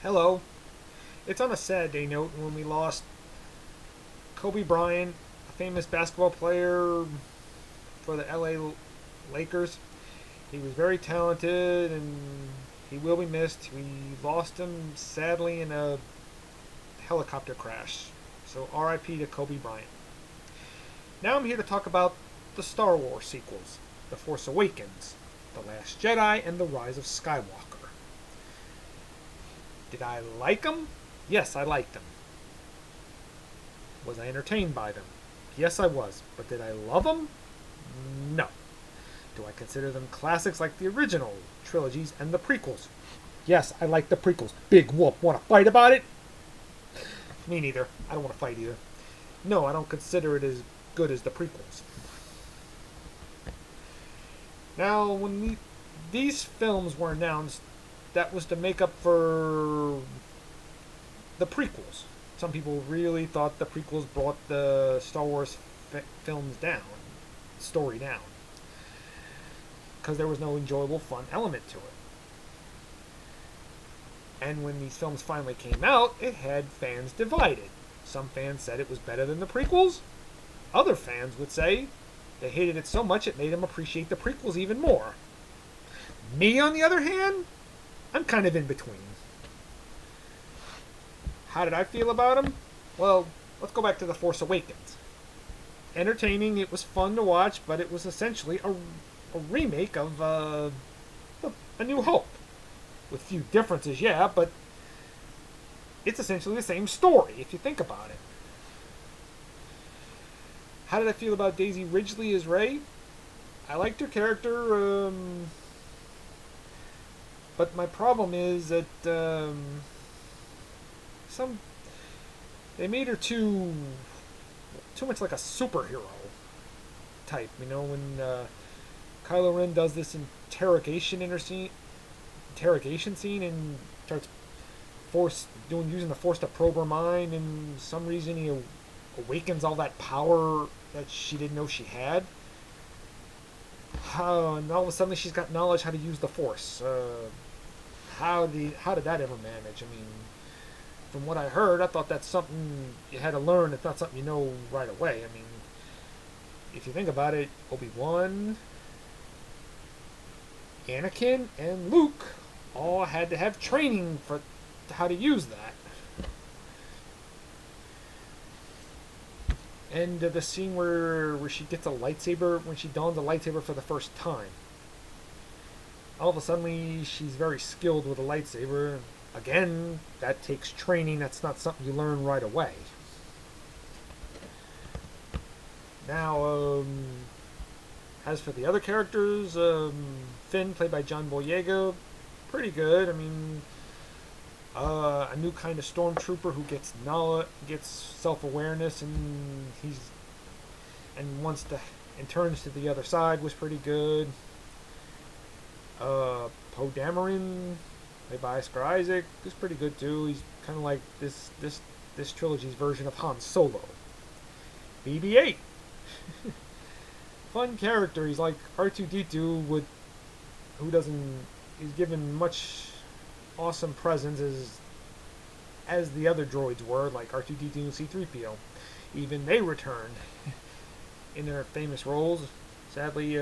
Hello. It's on a sad day note when we lost Kobe Bryant, a famous basketball player for the LA Lakers. He was very talented and he will be missed. We lost him sadly in a helicopter crash. So RIP to Kobe Bryant. Now I'm here to talk about the Star Wars sequels, The Force Awakens, The Last Jedi, and The Rise of Skywalker. Did I like them? Yes, I liked them. Was I entertained by them? Yes, I was. But did I love them? No. Do I consider them classics like the original trilogies and the prequels? Yes, I like the prequels. Big whoop. Want to fight about it? Me neither. I don't want to fight either. No, I don't consider it as good as the prequels. Now, when these films were announced, that was to make up for the prequels. Some people really thought the prequels brought the Star Wars films down, story down, because there was no enjoyable, fun element to it. And when these films finally came out, it had fans divided. Some fans said it was better than the prequels. Other fans would say they hated it so much it made them appreciate the prequels even more. Me, on the other hand, I'm kind of in between. How did I feel about them? Well, let's go back to The Force Awakens. Entertaining, it was fun to watch, but it was essentially a remake of A New Hope. With few differences, yeah, but it's essentially the same story, if you think about it. How did I feel about Daisy Ridgely as Rey? I liked her character, but my problem is that they made her too much like a superhero type. You know, when Kylo Ren does this interrogation scene and starts using the Force to probe her mind, and for some reason he awakens all that power that she didn't know she had. And all of a sudden she's got knowledge how to use the Force. How did that ever manage? I mean, from what I heard, I thought that's something you had to learn. It's not something you know right away. I mean, if you think about it, Obi-Wan, Anakin, and Luke all had to have training for how to use that. And the scene where she gets a lightsaber, when she dons a lightsaber for the first time. All of a sudden, she's very skilled with a lightsaber. Again, that takes training. That's not something you learn right away. Now, as for the other characters, Finn, played by John Boyega, pretty good. I mean, a new kind of stormtrooper who gets knowledge, gets self-awareness, and turns to the other side was pretty good. Poe Dameron, played by Oscar Isaac, is pretty good too. He's kind of like this trilogy's version of Han Solo. BB-8, fun character. He's like R2-D2 he's given much awesome presence as the other droids were, like R2-D2 and C-3PO. Even they returned in their famous roles. Sadly,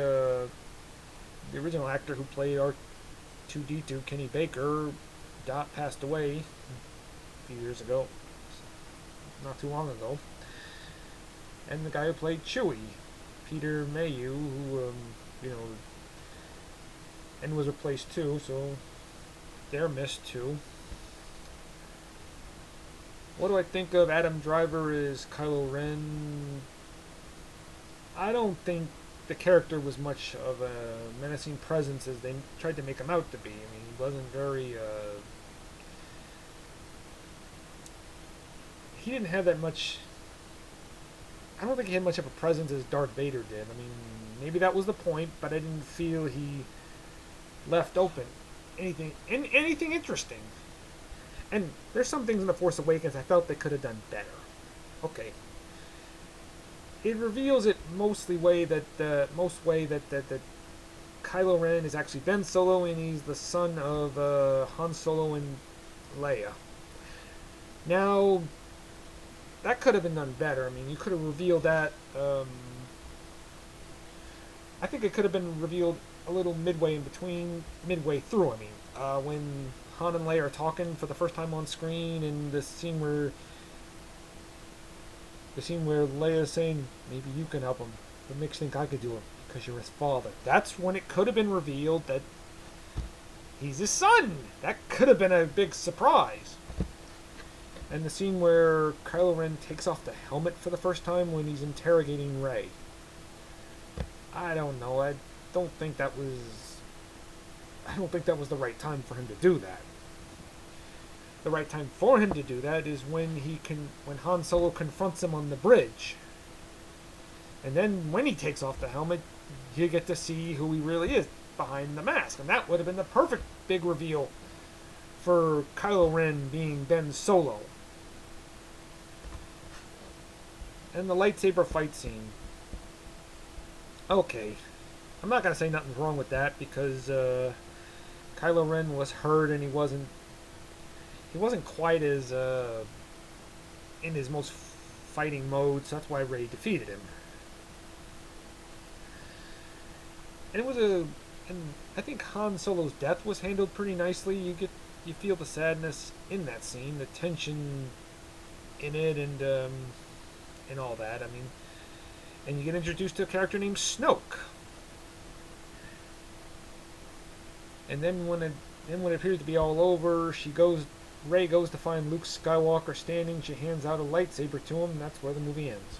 the original actor who played R2-D2, Kenny Baker, passed away a few years ago, not too long ago. And the guy who played Chewie, Peter Mayhew, who and was replaced too, so they're missed too. What do I think of Adam Driver as Kylo Ren? I don't think the character was much of a menacing presence as they tried to make him out to be. I mean, he wasn't very... he didn't have that much... I don't think he had much of a presence as Darth Vader did. I mean, maybe that was the point, but I didn't feel he left open anything interesting. And there's some things in The Force Awakens I felt they could have done better. Okay. It reveals it most way that Kylo Ren is actually Ben Solo, and he's the son of Han Solo and Leia. Now, that could have been done better. I mean, you could have revealed that. I think it could have been revealed a little midway through. I mean, when Han and Leia are talking for the first time on screen, and the scene where Leia's saying, "Maybe you can help him," what makes you think I could do it? Because you're his father. That's when it could have been revealed that he's his son. That could have been a big surprise. And the scene where Kylo Ren takes off the helmet for the first time when he's interrogating Rey. I don't know. I don't think that was the right time for him to do that. The right time for him to do that is when Han Solo confronts him on the bridge. And then when he takes off the helmet, you get to see who he really is behind the mask. And that would have been the perfect big reveal for Kylo Ren being Ben Solo. And the lightsaber fight scene. Okay. I'm not going to say nothing's wrong with that because Kylo Ren was hurt and he wasn't quite as in his most fighting mode, so that's why Rey defeated him. And I think Han Solo's death was handled pretty nicely. You feel the sadness in that scene, the tension in it, and all that. I mean, and you get introduced to a character named Snoke. And then when it appears to be all over, Rey goes to find Luke Skywalker standing. She hands out a lightsaber to him, and that's where the movie ends.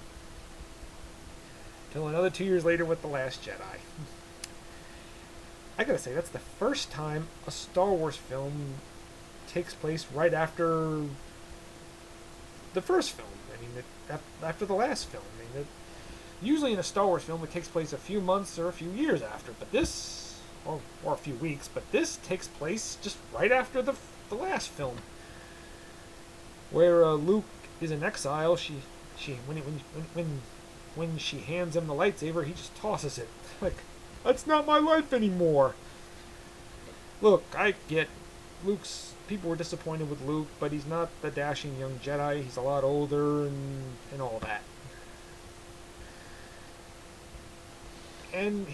Till another 2 years later with The Last Jedi. I gotta say, that's the first time a Star Wars film takes place right after the first film. I mean, after the last film. I mean, usually in a Star Wars film, it takes place a few months or a few years after, but this, or a few weeks, but this takes place just right after the last film, where Luke is in exile. When she hands him the lightsaber, he just tosses it like, that's not my life anymore. Look, I get people were disappointed with Luke, but he's not the dashing young Jedi. He's a lot older and all that. And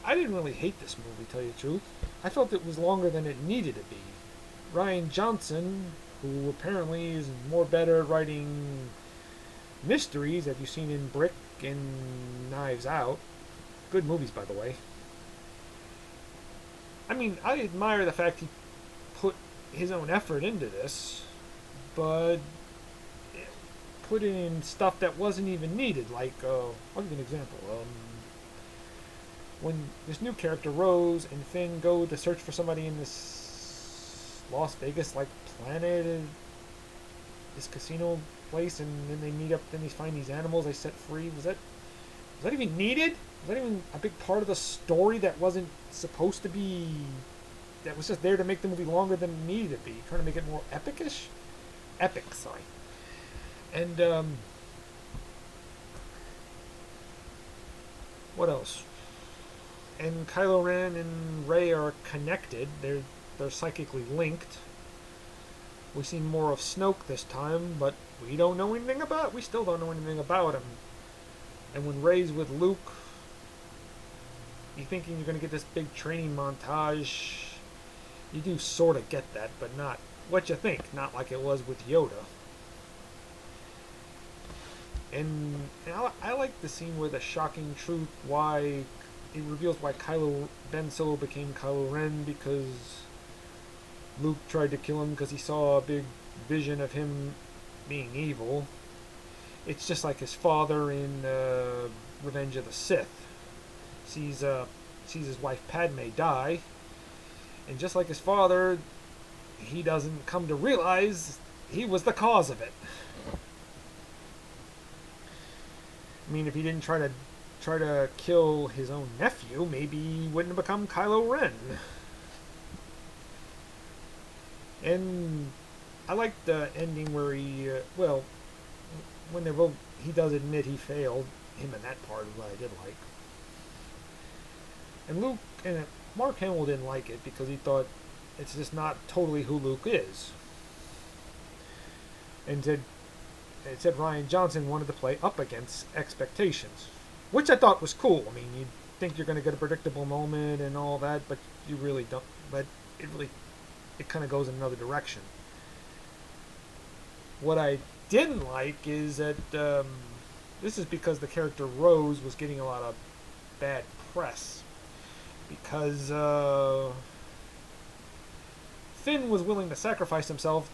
I didn't really hate this movie, to tell you the truth. I felt it was longer than it needed to be. Rian Johnson, who apparently is more better at writing mysteries, have you seen in Brick and Knives Out? Good movies, by the way. I mean, I admire the fact he put his own effort into this, but put in stuff that wasn't even needed. Like, I'll give you an example. When this new character, Rose, and Finn go to search for somebody in this Las Vegas like planet, this casino place, and then they meet up. Then they find these animals they set free. Was that even needed? Was that even a big part of the story that wasn't supposed to be? That was just there to make the movie longer than it needed to be, trying to make it more epic, sorry. And what else? And Kylo Ren and Rey are connected. They're psychically linked. We see more of Snoke this time, but we still don't know anything about him. And when Rey's with Luke, you're thinking you're going to get this big training montage. You do sort of get that, but not what you think. Not like it was with Yoda. And I like the scene where the shocking truth, it reveals why Ben Solo became Kylo Ren, because Luke tried to kill him because he saw a big vision of him being evil. It's just like his father in Revenge of the Sith. Sees his wife Padme die, and just like his father, he doesn't come to realize he was the cause of it. I mean, if he didn't try to kill his own nephew, maybe he wouldn't have become Kylo Ren. And I like the ending where he does admit he failed. Him in that part is what I did like. And Mark Hamill didn't like it because he thought it's just not totally who Luke is. and said Ryan Johnson wanted to play up against expectations, which I thought was cool. I mean, you think you're going to get a predictable moment and all that, but you really don't. But it kind of goes in another direction. What I didn't like is that this is because the character Rose was getting a lot of bad press because Finn was willing to sacrifice himself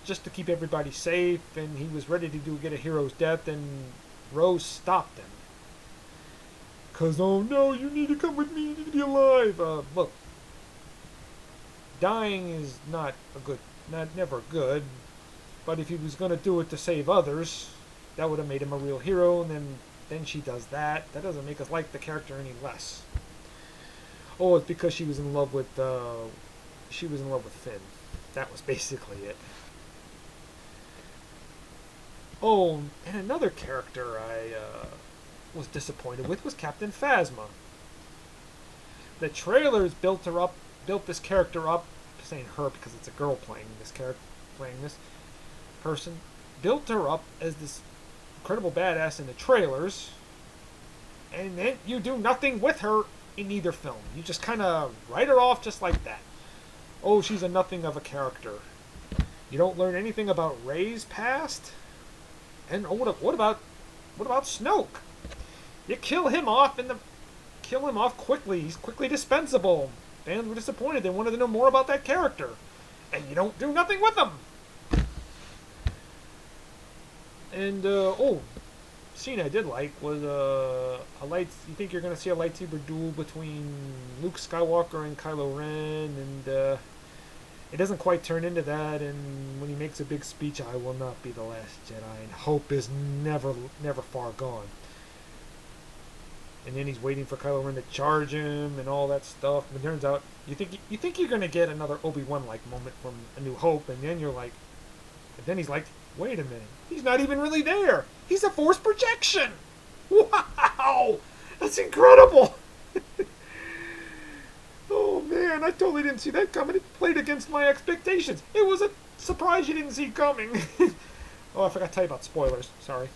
just to keep everybody safe, and he was ready to get a hero's death, and Rose stopped him. Because, oh no, you need to come with me, you need to be alive. Look, dying is never good, but if he was going to do it to save others, that would have made him a real hero, and then she does that. That doesn't make us like the character any less. Oh, it's because she was in love with Finn. That was basically it. Oh, and another character I was disappointed with was Captain Phasma. The trailers built this character up, saying her because it's a girl playing this person, built her up as this incredible badass in the trailers, and then you do nothing with her in either film. You just kind of write her off just like that. Oh, she's a nothing of a character. You don't learn anything about Rey's past. And what about Snoke? You kill him off quickly. He's quickly dispensable. Fans were disappointed. They wanted to know more about that character, and you don't do nothing with him. And scene I did like was you think you're gonna see a lightsaber duel between Luke Skywalker and Kylo Ren, and it doesn't quite turn into that. And when he makes a big speech, I will not be the last Jedi, and hope is never far gone. And then he's waiting for Kylo Ren to charge him and all that stuff. And it turns out you think you're gonna get another Obi-Wan like moment from A New Hope, and then then he's like, wait a minute, he's not even really there. He's a Force projection. Wow, that's incredible. Oh man, I totally didn't see that coming. It played against my expectations. It was a surprise you didn't see coming. Oh, I forgot to tell you about spoilers. Sorry.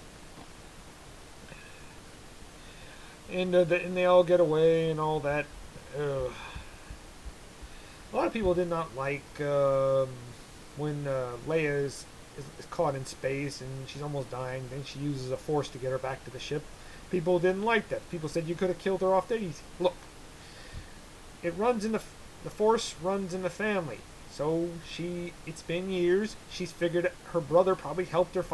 And they all get away and all that. A lot of people did not like when Leia is caught in space and she's almost dying. Then she uses a force to get her back to the ship. People didn't like that. People said you could have killed her off there easy. Look, it runs in the force runs in the family. So it's been years. She's figured her brother probably helped her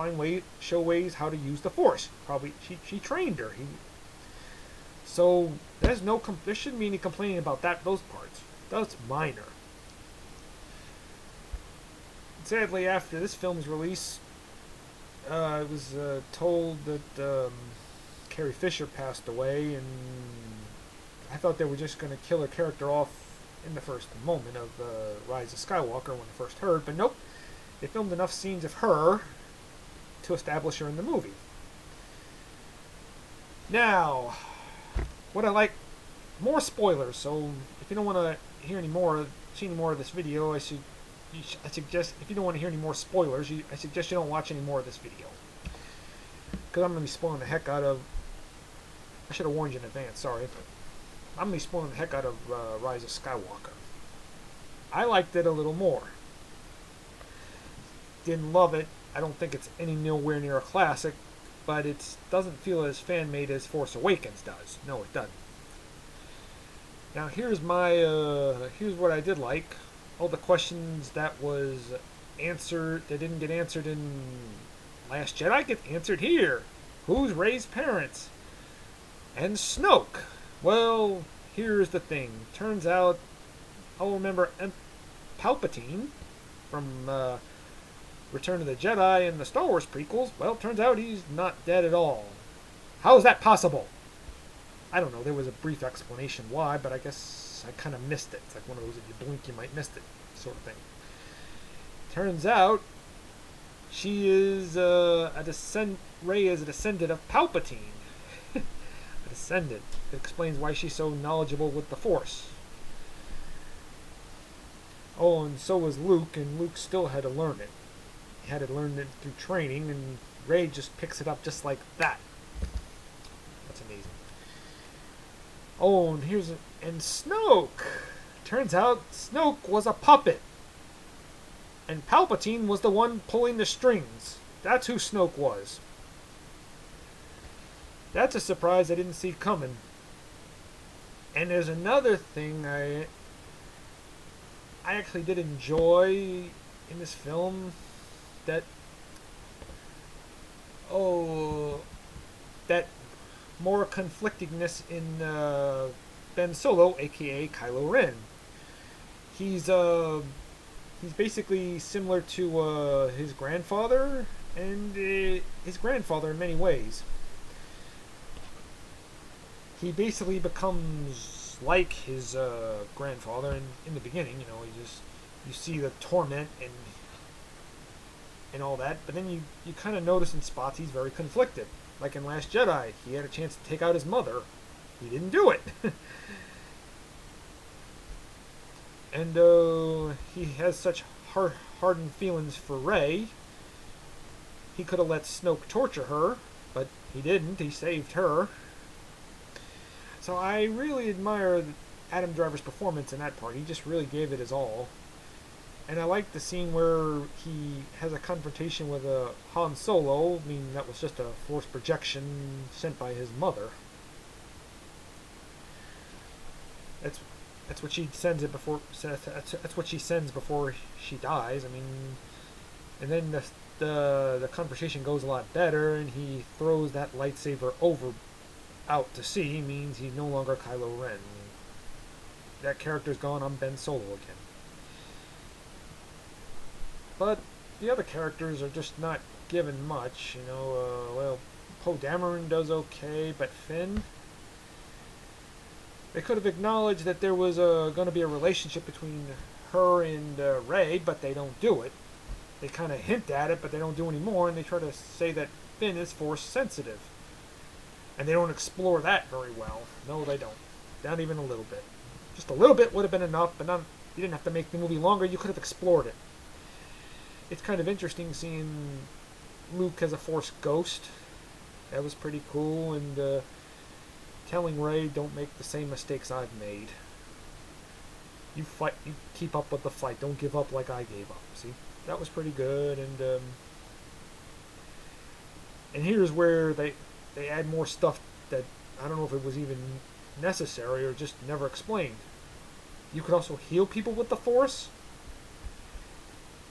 show ways how to use the force. Probably she trained her. So there shouldn't be any complaining about those parts. That's minor. Sadly, after this film's release, I was told that Carrie Fisher passed away, and I thought they were just going to kill her character off in the first moment of Rise of Skywalker when I first heard, but nope. They filmed enough scenes of her to establish her in the movie. Now, what I like, more spoilers, so if you don't want to see any more of this video, I suggest, if you don't want to hear any more spoilers, I suggest you don't watch any more of this video. Because I'm going to be spoiling the heck out of, I should have warned you in advance, sorry. I'm going to be spoiling the heck out of Rise of Skywalker. I liked it a little more. Didn't love it. I don't think it's nowhere near a classic, but it doesn't feel as fan-made as Force Awakens does. No, it doesn't. Now here's what I did like. All the questions that didn't get answered in Last Jedi get answered here. Who's Rey's parents? And Snoke. Well, here's the thing. Turns out, I'll remember Palpatine from Return of the Jedi and the Star Wars prequels. Well, turns out he's not dead at all. How is that possible? I don't know. There was a brief explanation why, but I guess I kind of missed it. It's like one of those, if you blink, you might miss it sort of thing. Turns out she is Rey is a descendant of Palpatine. A descendant. It explains why she's so knowledgeable with the Force. Oh, and so was Luke, and Luke still had to learn it. He had to learn it through training, and Rey just picks it up just like that. That's amazing. Oh, and Snoke. Turns out Snoke was a puppet, and Palpatine was the one pulling the strings. That's who Snoke was. That's a surprise I didn't see coming. And there's another thing I actually did enjoy in this film, that that more conflictingness in Ben Solo, aka Kylo Ren. He's basically similar to his grandfather, and his grandfather in many ways. He basically becomes like his grandfather, and in the beginning, you see the torment and all that, but then you kind of notice in spots he's very conflicted. Like in Last Jedi, he had a chance to take out his mother. He didn't do it. And he has such hardened feelings for Rey. He could have let Snoke torture her, but he didn't. He saved her. So I really admire Adam Driver's performance in that part. He just really gave it his all. And I like the scene where he has a confrontation with Han Solo. I mean, that was just a force projection sent by his mother. That's what she sends it before. That's what she sends before she dies. I mean, and then the conversation goes a lot better, and he throws that lightsaber out to sea. Means he's no longer Kylo Ren. That character's gone on Ben Solo again. But the other characters are just not given much, well, Poe Dameron does okay, but Finn, they could have acknowledged that there was going to be a relationship between her and Rey, but they don't do it. They kind of hint at it, but they don't do any more, and they try to say that Finn is force sensitive. And they don't explore that very well. No, they don't. Not even a little bit. Just a little bit would have been enough, but you didn't have to make the movie longer. You could have explored it. It's kind of interesting seeing Luke as a Force ghost. That was pretty cool, and telling Rey, don't make the same mistakes I've made. You keep up with the fight. Don't give up like I gave up. See, that was pretty good, and here's where they add more stuff that I don't know if it was even necessary or just never explained. You could also heal people with the Force.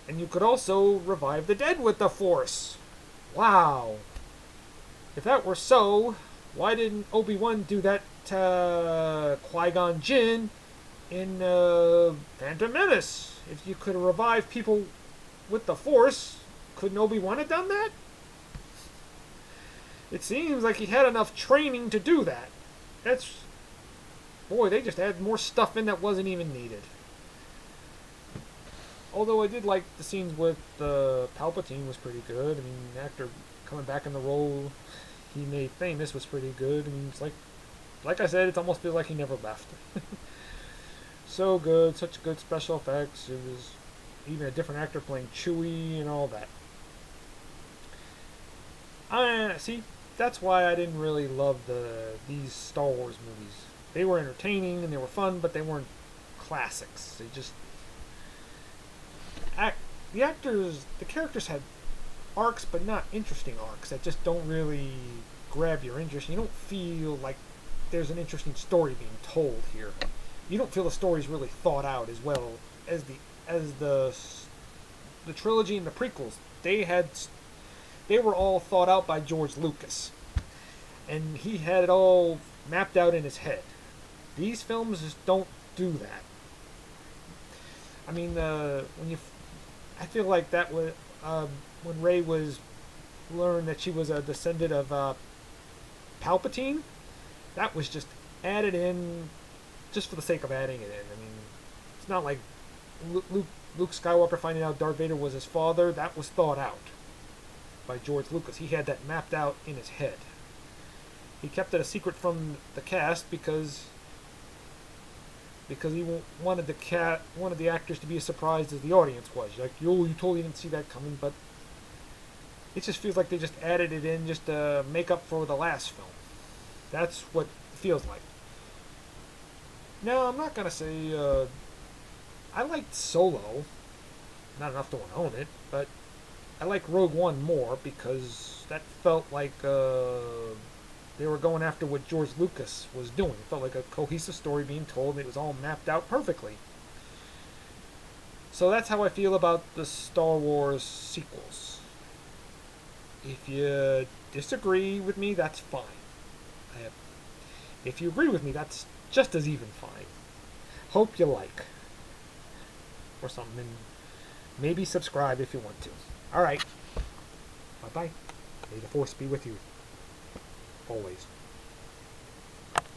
And you could also revive the dead with the Force. Wow. If that were so, why didn't Obi-Wan do that to Qui-Gon Jinn in Phantom Menace? If you could revive people with the Force, couldn't Obi-Wan have done that? It seems like he had enough training to do that. Boy, they just added more stuff in that wasn't even needed. Although I did like the scenes with Palpatine was pretty good. I mean, the actor coming back in the role he made famous was pretty good. I mean, it's like I said, it almost feels like he never left. So good, such good special effects. It was even a different actor playing Chewie and all that. See, that's why I didn't really love these Star Wars movies. They were entertaining and they were fun, but they weren't classics. They just the characters had arcs, but not interesting arcs that just don't really grab your interest. You don't feel like there's an interesting story being told here. You don't feel the story's really thought out as well as the trilogy and the prequels. They were all thought out by George Lucas, and he had it all mapped out in his head. These films just don't do that. I mean, I feel like that was when Rey learned that she was a descendant of Palpatine. That was just added in just for the sake of adding it in. I mean, it's not like Luke Skywalker finding out Darth Vader was his father. That was thought out by George Lucas. He had that mapped out in his head. He kept it a secret from the cast because he wanted the actors to be as surprised as the audience was. Like, you totally didn't see that coming, but It just feels like they just added it in just to make up for the last film. That's what it feels like. Now, I'm not gonna say I liked Solo, not enough to want to own it, but I like Rogue One more because that felt like they were going after what George Lucas was doing. It felt like a cohesive story being told, and it was all mapped out perfectly. So that's how I feel about the Star Wars sequels. If you disagree with me, that's fine. If you agree with me, that's just as even fine. Hope you like. Or something. And maybe subscribe if you want to. Alright. Bye-bye. May the Force be with you. Always.